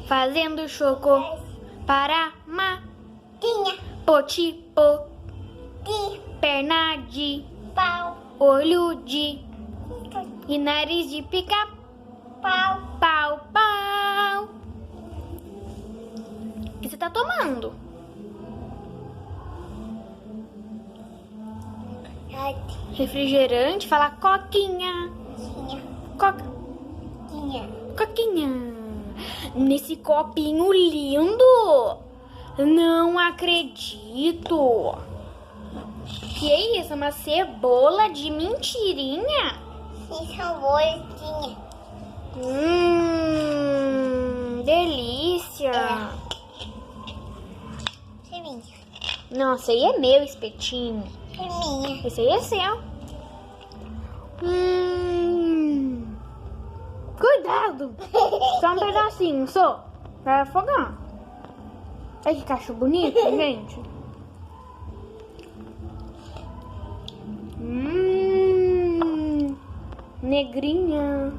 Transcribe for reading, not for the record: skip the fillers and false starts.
Fazendo choco para Tinha. potipô, De. perna de Pau. olho de e nariz de pica Pau. pau pau. O que você tá tomando? Refrigerante, fala coquinha. Tinha. Coca, Tinha. coquinha. Nesse copinho lindo. Não acredito. Que é isso? Uma cebola de mentirinha? Esse sabor tinha. Delícia. Esse vinho. Nossa, aí é meu espetinho. É minha. Esse aí é seu. Cuidado. Só um pedacinho, só. Vai afogar. Olha que cachorro bonito, gente. Negrinha.